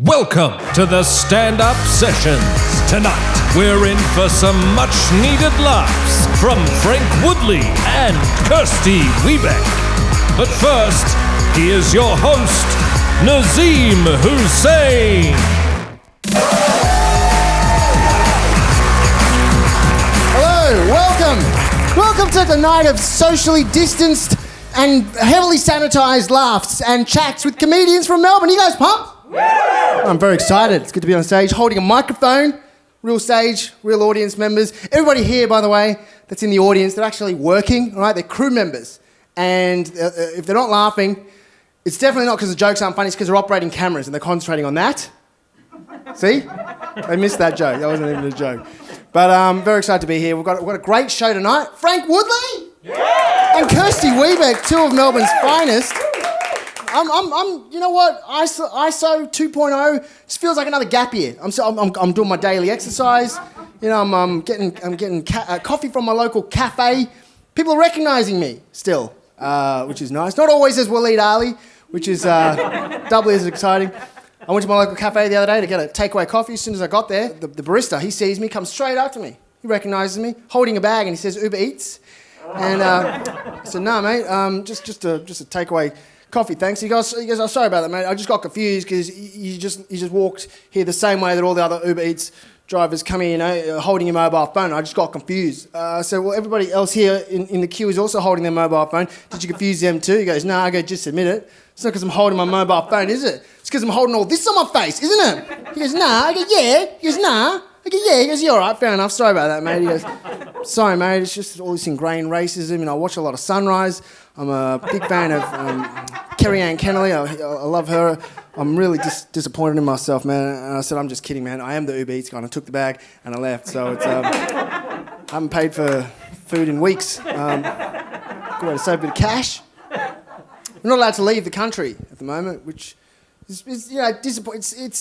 Welcome to the Standup Sessions. Tonight, we're in for some much-needed laughs from Frank Woodley and Kirsty Webeck. But first, here's your host, Nazeem Hussain. Hello, welcome to the night of socially distanced and heavily sanitized laughs and chats with comedians from Melbourne. You guys pumped? I'm very excited. It's good to be on stage, holding a microphone, real stage, real audience members. Everybody here, by the way, that's in the audience, they're actually working, all right? They're crew members. And if they're not laughing, it's definitely not because the jokes aren't funny, it's because they're operating cameras and they're concentrating on that. See? They missed that joke. That wasn't even a joke. But I'm very excited to be here. We've got a great show tonight. Frank Woodley and Kirsty Webeck, two of Melbourne's finest. You know what? ISO 2.0 just feels like another gap year. I'm doing my daily exercise. You know, I'm getting coffee from my local cafe. People are recognising me still, which is nice. Not always as Waleed Ali, which is doubly as exciting. I went to my local cafe the other day to get a takeaway coffee. As soon as I got there, the barista, he sees me, comes straight up to me. He recognises me, holding a bag, and he says, "Uber Eats." And I said, "No, mate, just a takeaway coffee, thanks." He goes, "Oh, sorry about that, mate. I just got confused because you just walked here the same way that all the other Uber Eats drivers come in, you know, holding your mobile phone. I just got confused." I said, "Well, everybody else here in the queue is also holding their mobile phone. Did you confuse them too?" He goes, "No." I go, "Just admit it. It's not because I'm holding my mobile phone, is it? It's because I'm holding all this on my face, isn't it?" He goes, "Nah." I go, "Yeah." He goes, "Nah." I go, "Yeah." He goes, "Yeah, all right, fair enough. Sorry about that, mate." He goes, "Sorry, mate. It's just all this ingrained racism, and I watch a lot of Sunrise. I'm a big fan of Kerry Ann Kennelly. I love her. I'm really disappointed in myself, man." And I said, "I'm just kidding, man. I am the Uber Eats guy." And I took the bag and I left. So it's I haven't paid for food in weeks. Good way to save a bit of cash. We're not allowed to leave the country at the moment, which is you know, disappointing.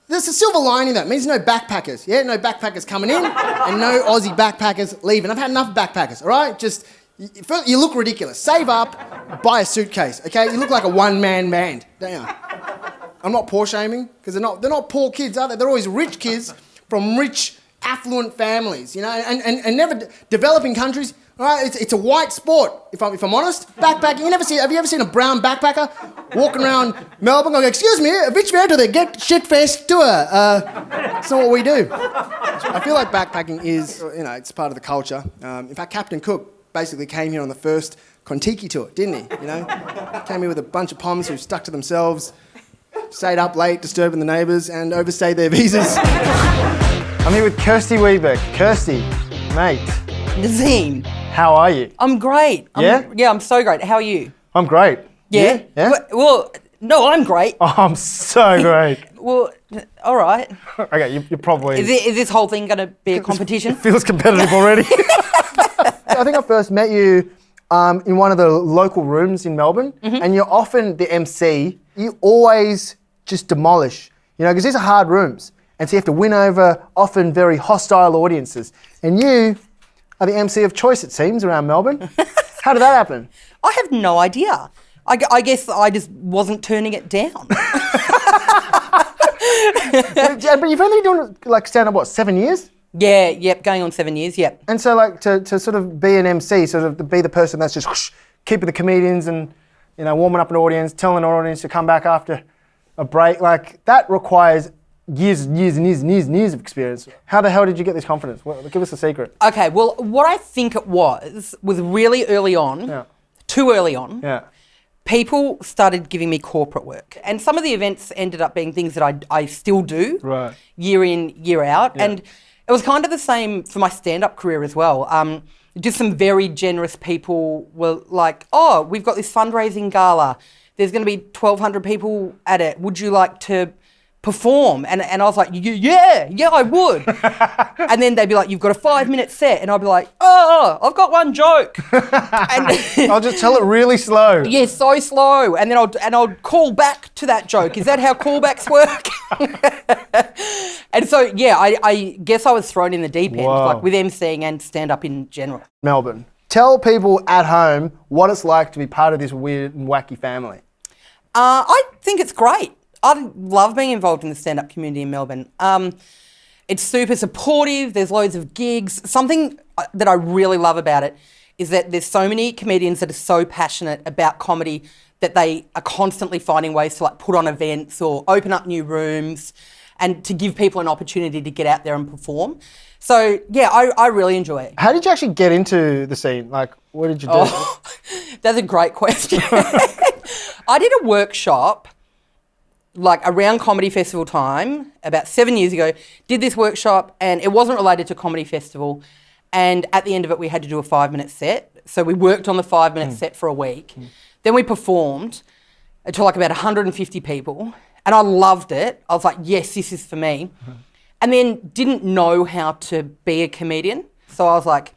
There's a silver lining that means no backpackers. Yeah, no backpackers coming in and no Aussie backpackers leaving. I've had enough backpackers, all right? Just, you look ridiculous. Save up, buy a suitcase, okay? You look like a one-man band, don't you? I'm not poor shaming, because they're not poor kids, are they? They're always rich kids from rich, affluent families, you know, and never developing countries. All right, it's a white sport, if I'm honest. Backpacking, have you ever seen a brown backpacker walking around Melbourne going, "Excuse me, which way do they get shit-faced tour?" It's not what we do. I feel like backpacking is, you know, it's part of the culture. In fact, Captain Cook basically came here on the first Kon-Tiki tour, didn't he? You know, came here with a bunch of poms who stuck to themselves, stayed up late, disturbing the neighbours, and overstayed their visas. I'm here with Kirsty Webeck. Kirsty, mate. Nazeem. How are you? I'm great. I'm so great. How are you? I'm great. Yeah? Well, no, I'm great. Oh, I'm so great. Well, all right. Okay, you're probably... Is this whole thing going to be a competition? It feels competitive already. I think I first met you in one of the local rooms in Melbourne, and you're often the MC. You always just demolish, you know, because these are hard rooms, and so you have to win over often very hostile audiences. And you are the MC of choice, it seems, around Melbourne. How did that happen? I have no idea. I guess I just wasn't turning it down. But you've only been doing like stand-up, what, 7 years? Yeah, yep, going on 7 years, yep. And so like to sort of be an MC, sort of to be the person that's just whoosh, keeping the comedians and, you know, warming up an audience, telling an audience to come back after a break, like that requires years and years of experience. How the hell did you get this confidence? Give us a secret. Okay, well, what I think it was really early on, too early on. Yeah. People started giving me corporate work. And some of the events ended up being things that I still do, right, year in, year out. Yeah. And it was kind of the same for my stand-up career as well. Just some very generous people were like, "Oh, we've got this fundraising gala. There's going to be 1,200 people at it. Would you like to perform?" And I was like, yeah, I would. And then they'd be like, "You've got a 5-minute set." And I'd be like, "Oh, I've got one joke." And I'll just tell it really slow. Yeah, so slow. And then I'll call back to that joke. Is that how callbacks work? And so, yeah, I guess I was thrown in the deep end, Whoa. like with emceeing and stand-up in general. Melbourne. Tell people at home what it's like to be part of this weird and wacky family. I think it's great. I love being involved in the stand-up community in Melbourne. It's super supportive. There's loads of gigs. Something that I really love about it is that there's so many comedians that are so passionate about comedy that they are constantly finding ways to like put on events or open up new rooms and to give people an opportunity to get out there and perform. So, yeah, I really enjoy it. How did you actually get into the scene? Like, what did you do? Oh, that's a great question. I did a workshop like around Comedy Festival time, about 7 years ago, did this workshop and it wasn't related to Comedy Festival. And at the end of it, we had to do a 5-minute set. So we worked on the 5-minute set for a week. Then we performed to like about 150 people. And I loved it. I was like, yes, this is for me. And then didn't know how to be a comedian. So I was like,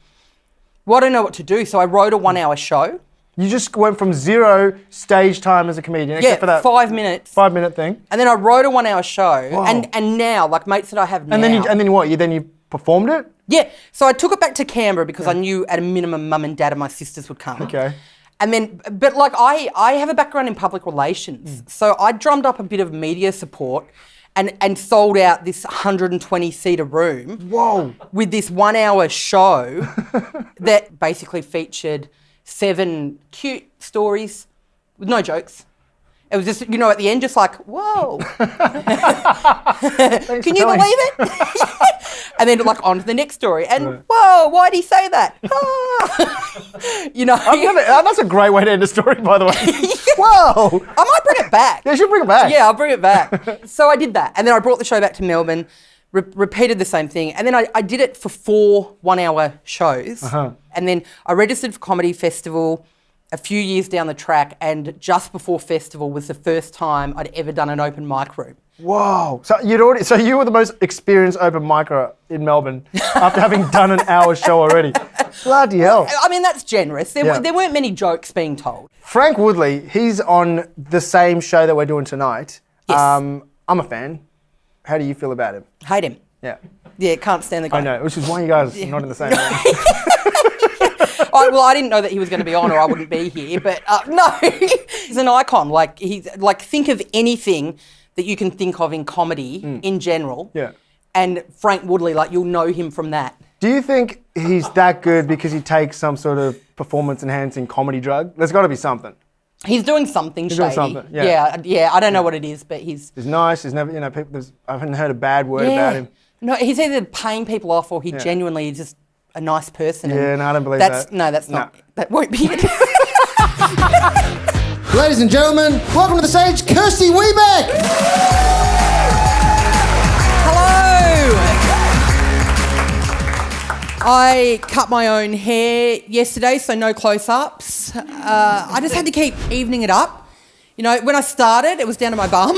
well, I don't know what to do. So I wrote a 1-hour show. You just went from 0 stage time as a comedian, except for that 5 minutes. 5-minute thing. And then I wrote a 1-hour show. Wow. And now, like mates that I have now. And then what? You performed it? Yeah. So I took it back to Canberra because I knew at a minimum mum and dad and my sisters would come. Okay. And then, but like I have a background in public relations. So I drummed up a bit of media support and sold out this 120-seater room. Whoa. With this 1-hour show that basically featured 7 cute stories with no jokes. It was just, at the end, just like, whoa. Can you believe it? And then like on to the next story. And whoa, why'd he say that? That's a great way to end a story, by the way. Whoa. I might bring it back. Yeah, you should bring it back. Yeah, I'll bring it back. So I did that. And then I brought the show back to Melbourne, repeated the same thing. And then I did it for 4 1-hour shows. And then I registered for Comedy Festival a few years down the track, and just before festival was the first time I'd ever done an open mic room. Whoa. So you were the most experienced open micer in Melbourne after having done an hour show already. Bloody hell. I mean, that's generous. There weren't many jokes being told. Frank Woodley, he's on the same show that we're doing tonight. Yes. I'm a fan. How do you feel about him? Hate him. Yeah. Yeah, can't stand the guy. I know, which is why you guys are not in the same room. I didn't know that he was going to be on, or I wouldn't be here. But no, he's an icon. Like think of anything that you can think of in comedy in general. Yeah. And Frank Woodley, like you'll know him from that. Do you think he's that good because he takes some sort of performance-enhancing comedy drug? There's got to be something. He's doing something shady. Doing something, yeah. Yeah. I don't know what it is, but he's nice. He's never, I haven't heard a bad word about him. No, he's either paying people off or he genuinely is just a nice person. Yeah, no, I don't believe that. No, that's not. That won't be it. Ladies and gentlemen, welcome to the stage, Kirsty Webeck. Hello. I cut my own hair yesterday, so no close-ups. I just had to keep evening it up. When I started, it was down to my bum.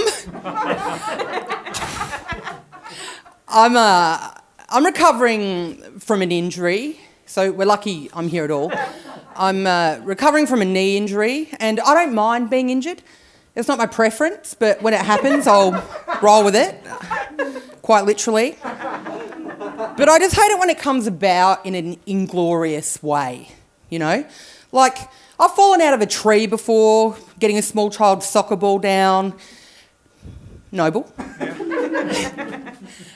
I'm recovering from an injury, so we're lucky I'm here at all. I'm recovering from a knee injury, and I don't mind being injured. It's not my preference, but when it happens, I'll roll with it, quite literally. But I just hate it when it comes about in an inglorious way, Like, I've fallen out of a tree before, getting a small child's soccer ball down. Noble.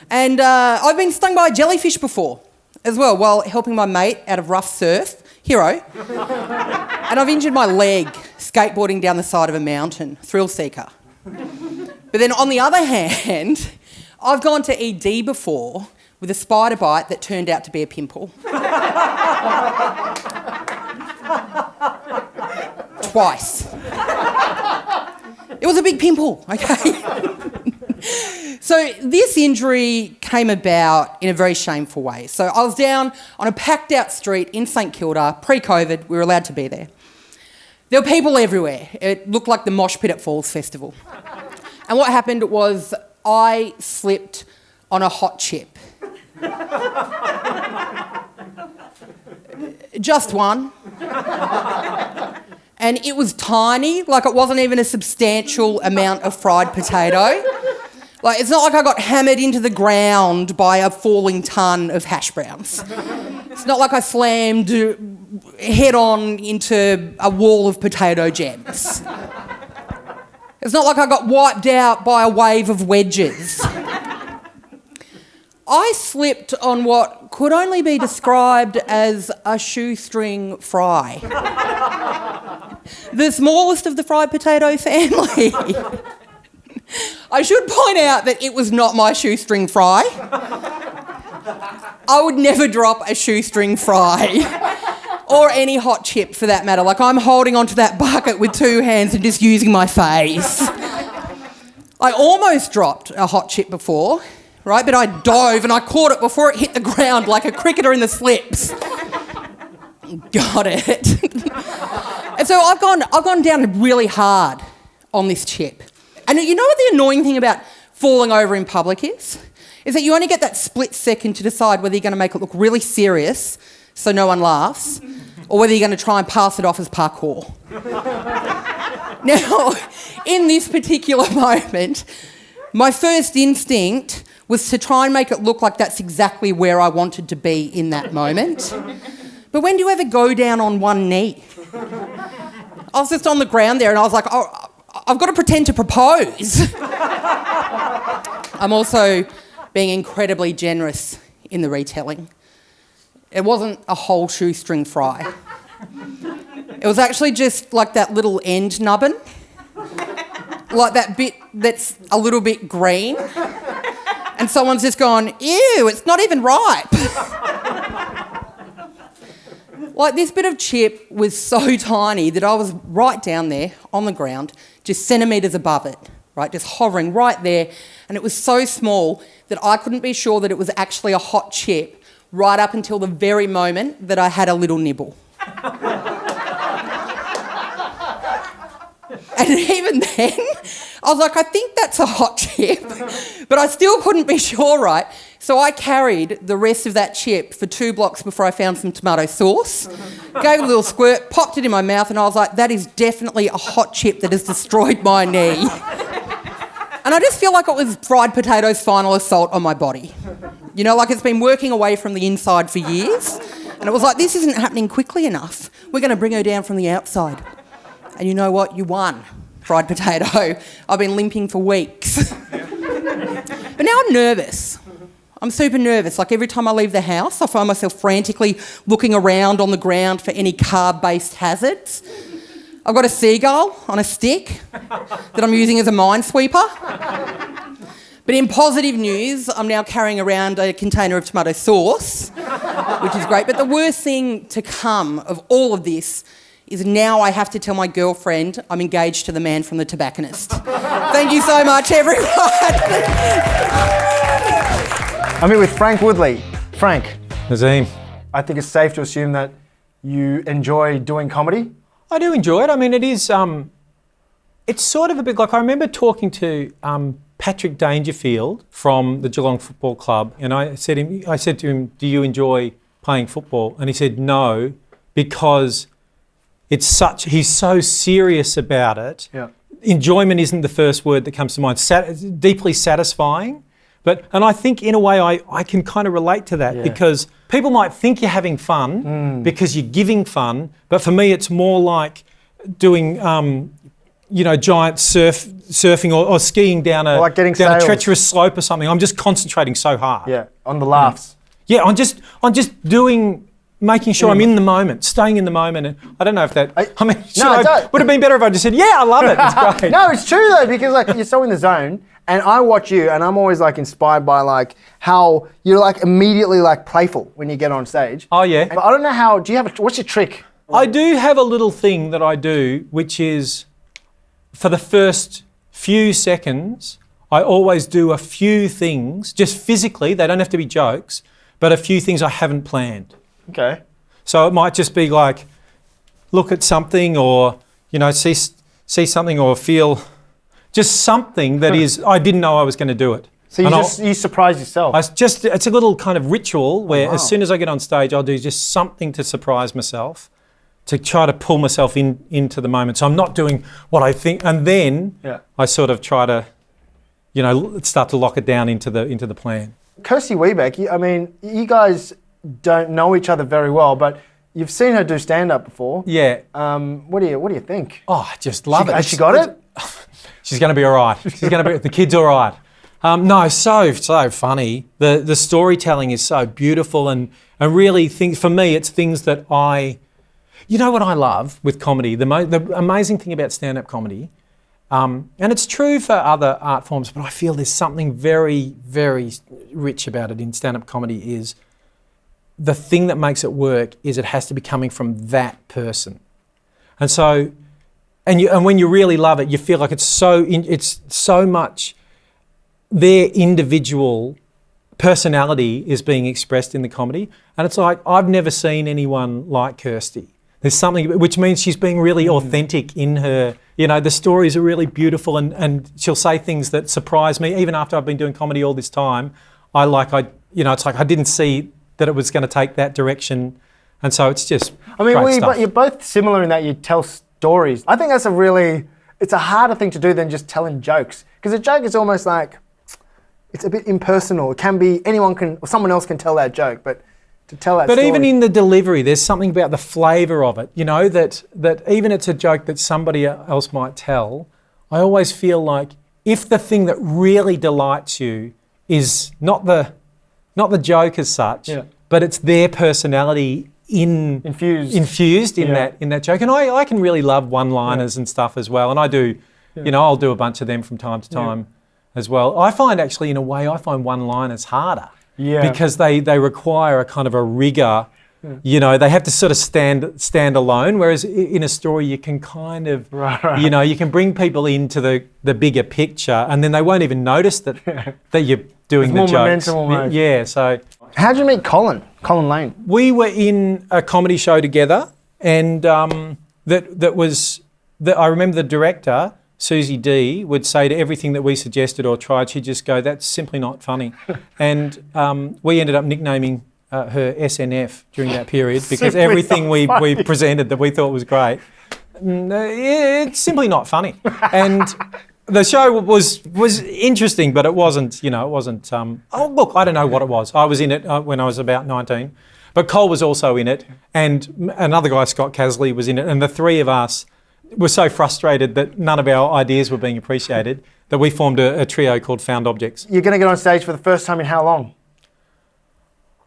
And I've been stung by a jellyfish before as well while helping my mate out of rough surf, hero. And I've injured my leg skateboarding down the side of a mountain, thrill seeker. But then on the other hand, I've gone to ED before with a spider bite that turned out to be a pimple. Twice. It was a big pimple, okay? So this injury came about in a very shameful way. So I was down on a packed out street in St Kilda, pre-COVID, we were allowed to be there. There were people everywhere. It looked like the mosh pit at Falls Festival. And what happened was I slipped on a hot chip. Just one. And it was tiny, like it wasn't even a substantial amount of fried potato. Like, it's not like I got hammered into the ground by a falling ton of hash browns. It's not like I slammed head on into a wall of potato gems. It's not like I got wiped out by a wave of wedges. I slipped on what could only be described as a shoestring fry. The smallest of the fried potato family. I should point out that it was not my shoestring fry. I would never drop a shoestring fry. Or any hot chip for that matter. Like, I'm holding onto that bucket with two hands and just using my face. I almost dropped a hot chip before, right? But I dove and I caught it before it hit the ground like a cricketer in the slips. Got it. And so I've gone down really hard on this chip. And you know what the annoying thing about falling over in public is? Is that you only get that split second to decide whether you're going to make it look really serious so no one laughs, or whether you're going to try and pass it off as parkour. Now, in this particular moment, my first instinct was to try and make it look like that's exactly where I wanted to be in that moment. But when do you ever go down on one knee? I was just on the ground there and I was like, oh, I've got to pretend to propose. I'm also being incredibly generous in the retelling. It wasn't a whole shoestring fry. It was actually just like that little end nubbin, like that bit that's a little bit green, and someone's just gone, ew, it's not even ripe. Like, this bit of chip was so tiny that I was right down there on the ground, just centimetres above it, right, just hovering right there, and it was so small that I couldn't be sure that it was actually a hot chip right up until the very moment that I had a little nibble. And even then, I was like, I think that's a hot chip, but I still couldn't be sure, right? So I carried the rest of that chip for 2 blocks before I found some tomato sauce, gave it a little squirt, popped it in my mouth, and I was like, that is definitely a hot chip that has destroyed my knee. And I just feel like it was fried potato's final assault on my body. You know, like it's been working away from the inside for years. And it was like, this isn't happening quickly enough. We're going to bring her down from the outside. And you know what? You won, fried potato. I've been limping for weeks. But now I'm nervous. I'm super nervous. Like, every time I leave the house, I find myself frantically looking around on the ground for any carb-based hazards. I've got a seagull on a stick that I'm using as a minesweeper. But in positive news, I'm now carrying around a container of tomato sauce, which is great. But the worst thing to come of all of this is now I have to tell my girlfriend I'm engaged to the man from The Tobacconist. Thank you so much, everyone. I'm here with Frank Woodley. Frank. Nazeem. I think it's safe to assume that you enjoy doing comedy. I do enjoy it. I mean, it is, it's sort of a bit like, I remember talking to Patrick Dangerfield from the Geelong Football Club, and I said to him, do you enjoy playing football? And he said, no, because he's so serious about it. Yeah. Enjoyment isn't the first word that comes to mind. Deeply satisfying. And I think in a way I can kind of relate to that, because people might think you're having fun because you're giving fun, but for me it's more like doing giant surfing or skiing down a treacherous slope or something. I'm just concentrating so hard. Yeah, on the laughs. Yeah, I'm just making sure I'm in the moment, staying in the moment. And I don't know if that, would have been better if I just said, yeah, I love it, it's great. No, it's true though, because like you're so in the zone, and I watch you and I'm always like inspired by like how you're like immediately like playful when you get on stage. Oh yeah. But I don't know how, what's your trick? I do have a little thing that I do, which is for the first few seconds, I always do a few things, just physically, they don't have to be jokes, but a few things I haven't planned. Okay. So it might just be like, look at something or, see something or feel just something that is, I didn't know I was going to do it. So you surprise yourself? It's a little kind of ritual where as soon as I get on stage, I'll do just something to surprise myself, to try to pull myself into the moment. So I'm not doing what I think, and then I sort of try to, start to lock it down into the plan. Kirsty Webeck, you guys don't know each other very well, but You've seen her do stand-up before. Yeah. What do you think? Oh, I just love it. Has she got it? She's going to be all right. The kid's all right. No, so funny. The storytelling is so beautiful and really for me, it's things that you know what I love with comedy? The amazing thing about stand-up comedy, and it's true for other art forms, but I feel there's something very, very rich about it in stand-up comedy is the thing that makes it work is it has to be coming from that person. And so, and when you really love it, you feel like it's so much their individual personality is being expressed in the comedy. And it's like, I've never seen anyone like Kirsty. There's something, which means she's being really authentic in her, the stories are really beautiful and she'll say things that surprise me. Even after I've been doing comedy all this time, it's like I didn't see that it was going to take that direction. And so it's just great stuff. But you're both similar in that you tell stories. I think that's it's a harder thing to do than just telling jokes. Because a joke is almost like, it's a bit impersonal. It can be, someone else can tell that joke, but to tell that story. But even in the delivery, there's something about the flavour of it, that even it's a joke that somebody else might tell, I always feel like if the thing that really delights you is not the joke as such, but it's their personality infused in that joke. And I can really love one-liners and stuff as well. And I do, I'll do a bunch of them from time to time as well. I find actually, in a way, one-liners harder because they require a kind of a rigour. They have to sort of stand alone. Whereas in a story, you can kind of, you can bring people into the bigger picture, and then they won't even notice that you're doing the jokes. Yeah. So, how did you meet Colin Lane? We were in a comedy show together, and I remember the director, Susie D, would say to everything that we suggested or tried, she'd just go, "That's simply not funny," and we ended up nicknaming her SNF during that period because everything we presented that we thought was great, it's simply not funny. And the show was interesting, but it wasn't. Look, I don't know what it was. I was in it when I was about 19, but Cole was also in it, and another guy, Scott Casley, was in it, and the three of us were so frustrated that none of our ideas were being appreciated that we formed a trio called Found Objects. You're going to get on stage for the first time in how long?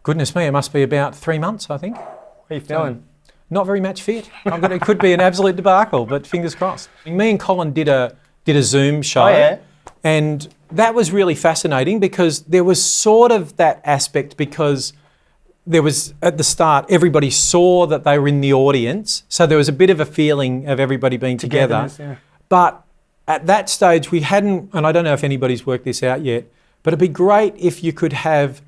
Goodness me, it must be about 3 months, I think. How are you feeling? Not very match fit. It could be an absolute debacle, but fingers crossed. Me and Colin did a Zoom show, and that was really fascinating because there was sort of that aspect because there was, at the start, everybody saw that they were in the audience, so there was a bit of a feeling of everybody being together. Yeah. But at that stage, we hadn't, and I don't know if anybody's worked this out yet, but it'd be great if you could have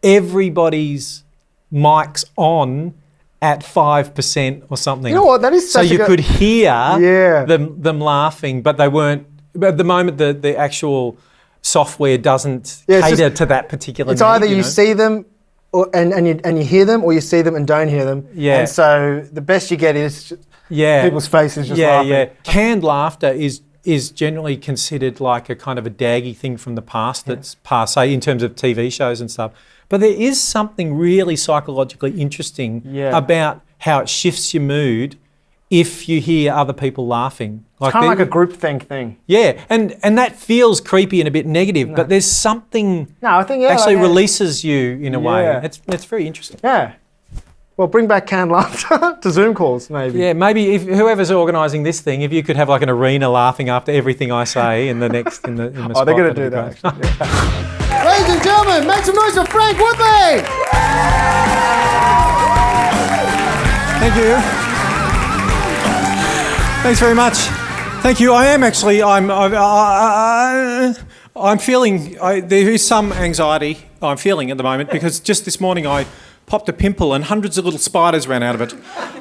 everybody's mics on at 5% or something. You know what? That is so such you could hear them laughing, but they weren't. At the moment, the actual software doesn't cater to that particular. It's either you see them, and you hear them, or you see them and don't hear them. Yeah. And so the best you get is people's faces just laughing. Yeah. Canned laughter is generally considered like a kind of a daggy thing from the past that's passé in terms of TV shows and stuff. But there is something really psychologically interesting about how it shifts your mood if you hear other people laughing. It's kind of like a groupthink thing. Yeah, and that feels creepy and a bit negative, but there's something I think actually releases you in a way. It's very interesting. Yeah. Well, bring back canned laughter to Zoom calls, maybe. Yeah, maybe if whoever's organising this thing, if you could have like an arena laughing after everything I say in the spot. Oh, they're going to do that. Actually, Ladies and gentlemen, make some noise for Frank Woodley! Thank you. Thanks very much. Thank you. I am actually. I'm feeling. There is some anxiety I'm feeling at the moment because just this morning I popped a pimple and hundreds of little spiders ran out of it.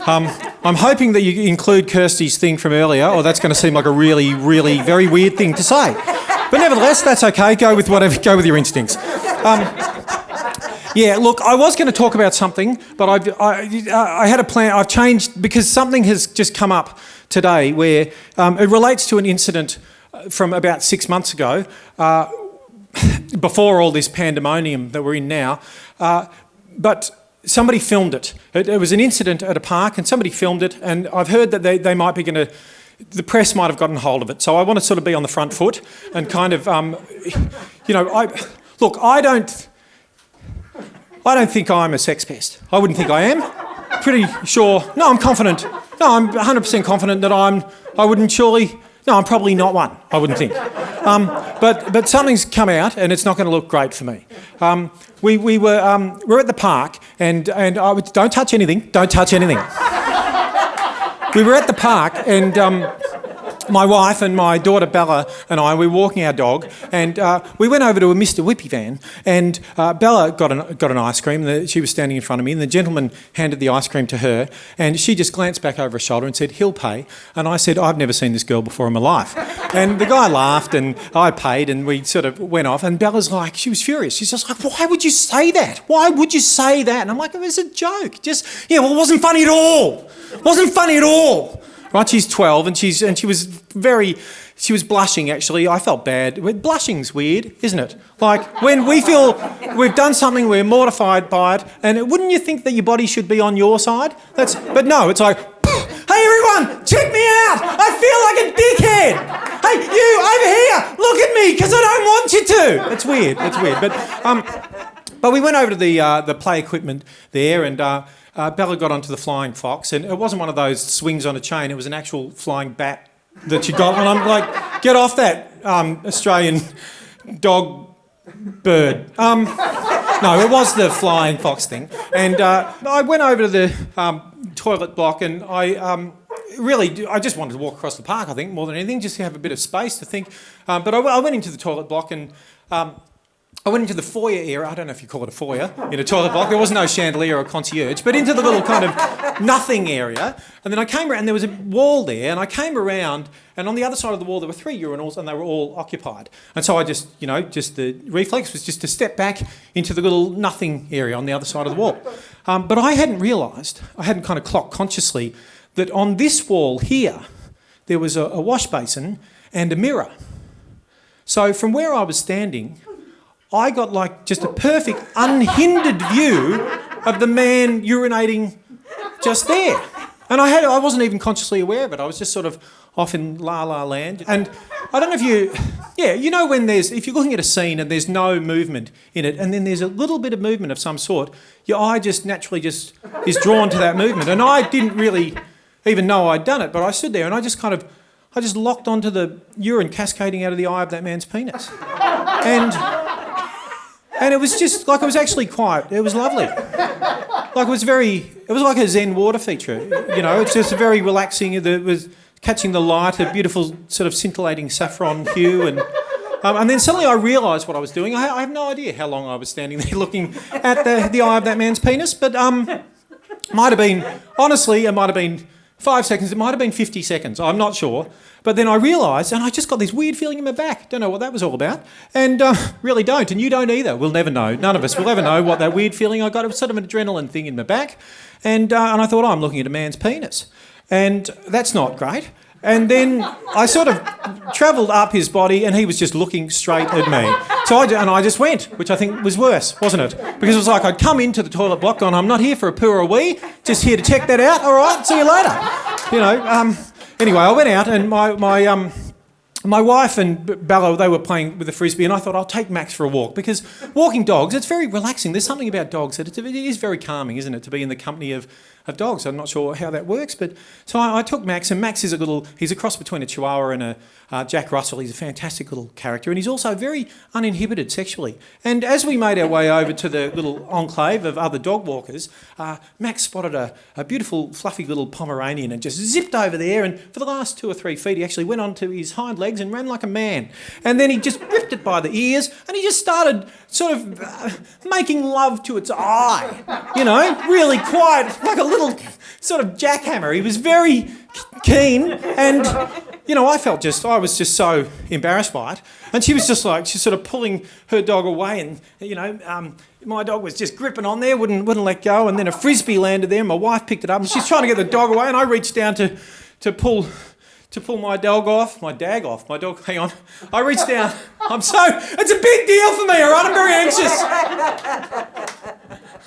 I'm hoping that you include Kirsty's thing from earlier, or that's going to seem like a really, really very weird thing to say. But nevertheless, that's okay. Go with your instincts. Look, I was going to talk about something, but I had a plan. I've changed because something has just come up today where it relates to an incident from about 6 months ago, before all this pandemonium that we're in now. But somebody filmed it. It was an incident at a park and somebody filmed it, and I've heard that they might be going to, the press might have gotten hold of it. So I want to sort of be on the front foot and kind of, I don't think I'm a sex pest. I wouldn't think I am. Pretty sure. No, I'm confident. No, I'm 100% confident that I'm probably not one. I wouldn't think. But something's come out, and it's not going to look great for me. We're at the park, and I would, don't touch anything. Don't touch anything. We were at the park, and my wife and my daughter Bella and I, we were walking our dog, and we went over to a Mr. Whippy van, and Bella got an ice cream. She was standing in front of me, and the gentleman handed the ice cream to her, and she just glanced back over her shoulder and said, "He'll pay." And I said, "I've never seen this girl before in my life." And the guy laughed, and I paid, and we sort of went off, and Bella's like, she was furious. She's just like, "Why would you say that? Why would you say that?" And I'm like, "It was a joke. It wasn't funny at all. It wasn't funny at all." Right, she's 12 and she was blushing actually. I felt bad. Blushing's weird, isn't it? Like when we feel we've done something, we're mortified by it, and wouldn't you think that your body should be on your side? But no, it's like, "Hey everyone, check me out! I feel like a dickhead! Hey, you over here, look at me, because I don't want you to!" It's weird. But we went over to the play equipment there, and Bella got onto the flying fox, and it wasn't one of those swings on a chain. It was an actual flying bat that she got, and I'm like, "Get off that Australian dog bird." No, it was the flying fox thing. And I went over to the toilet block, and I just wanted to walk across the park, I think, more than anything, just to have a bit of space to think. But I went into the toilet block, and I went into the foyer area. I don't know if you call it a foyer in a toilet block. There was no chandelier or concierge, but into the little kind of nothing area. And then I came around, and there was a wall there, and I came around, and on the other side of the wall there were 3 urinals, and they were all occupied. And so I just the reflex was just to step back into the little nothing area on the other side of the wall. But I hadn't realised, I hadn't kind of clocked consciously that on this wall here there was a wash basin and a mirror. So from where I was standing, I got like just a perfect unhindered view of the man urinating just there. And I wasn't even consciously aware of it. I was just sort of off in la la land. And I don't know if you know when if you're looking at a scene and there's no movement in it, and then there's a little bit of movement of some sort, your eye just naturally is drawn to that movement. And I didn't really even know I'd done it, but I stood there and I just locked onto the urine cascading out of the eye of that man's penis. And it was just like, it was actually it was lovely. Like it was like a Zen water feature, it's just very relaxing. It was catching the light, a beautiful sort of scintillating saffron hue. And then suddenly I realised what I was doing. I have no idea how long I was standing there looking at the eye of that man's penis, but it might have been 5 seconds, it might have been 50 seconds, I'm not sure. But then I realised, and I just got this weird feeling in my back. Don't know what that was all about. And really don't, and you don't either. We'll never know. None of us will ever know what that weird feeling I got. It was sort of an adrenaline thing in my back. And I thought, I'm looking at a man's penis. And that's not great. And then I sort of travelled up his body, and he was just looking straight at me. So I just went, which I think was worse, wasn't it? Because it was like I'd come into the toilet block going, "I'm not here for a poo or a wee, just here to check that out. All right, see you later." Anyway, I went out, and my wife and Bella, they were playing with the frisbee, and I thought I'll take Max for a walk, because walking dogs, it's very relaxing. There's something about dogs that it is very calming, isn't it, to be in the company of dogs. I'm not sure how that works, but so I took Max, and Max is he's a cross between a Chihuahua and a Jack Russell. He's a fantastic little character, and he's also very uninhibited sexually. And as we made our way over to the little enclave of other dog walkers, Max spotted a beautiful, fluffy little Pomeranian and just zipped over there, and for the last 2 or 3 feet, he actually went onto his hind legs and ran like a man. And then he just gripped it by the ears, and he just started sort of making love to its eye, really quiet, like a little sort of jackhammer. He was very keen, and I was just so embarrassed by it. And she was just like, she's sort of pulling her dog away, and my dog was just gripping on there, wouldn't let go. And then a frisbee landed there, and my wife picked it up, and she's trying to get the dog away, and I reached down to pull my dog off, my dog, hang on. I reached down. It's a big deal for me, all right? I'm very anxious.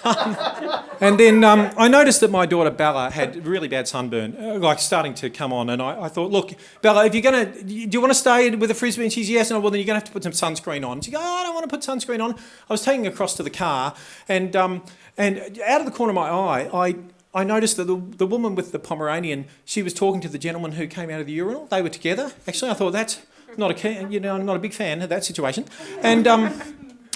And then I noticed that my daughter Bella had really bad sunburn, like starting to come on. And I thought, look, Bella, if you're going to, do you want to stay with a frisbee? And she's, yes. And well, then you're going to have to put some sunscreen on. She goes, oh, I don't want to put sunscreen on. I was taking her across to the car, and out of the corner of my eye, I noticed that the woman with the Pomeranian, she was talking to the gentleman who came out of the urinal. They were together. Actually, I thought that's not I'm not a big fan of that situation. And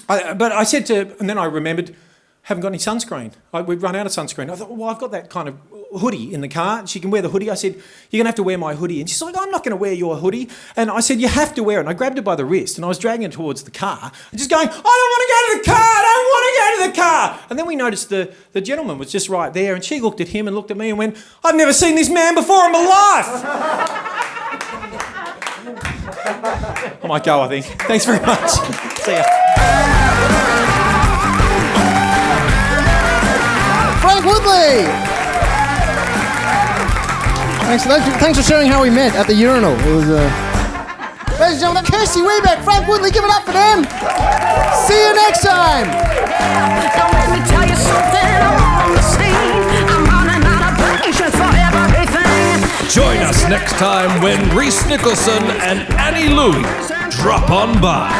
but I said and then I remembered, haven't got any sunscreen. We've run out of sunscreen. I thought, well, I've got that kind of hoodie in the car. She can wear the hoodie. I said, you're going to have to wear my hoodie. And she's like, I'm not going to wear your hoodie. And I said, you have to wear it. And I grabbed her by the wrist and I was dragging her towards the car and just going, I don't want to go to the car. I don't want to go to the car. And then we noticed the gentleman was just right there, and she looked at him and looked at me and went, I've never seen this man before in my life. I might go, I think. Thanks very much. See ya. Frank Woodley! Thanks for sharing how we met at the urinal. It was, ladies and gentlemen, Kirsty Webeck, Frank Woodley, give it up for them! See you next time! Don't let me tell you something, I'm on the scene. I'm running out of patience for everything. Join us next time when Reese Nicholson and Annie Louie drop on by.